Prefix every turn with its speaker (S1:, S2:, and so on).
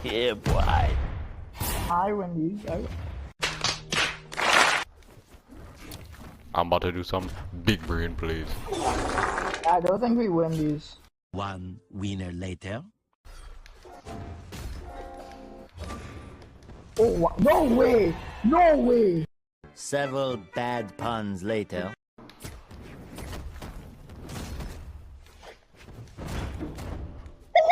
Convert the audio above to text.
S1: Yeah, boy.
S2: I win these.
S3: I'm about to do some big brain plays.
S2: I don't think we win these.
S4: One winner later.
S2: Oh, no way! No way!
S4: Several bad puns later.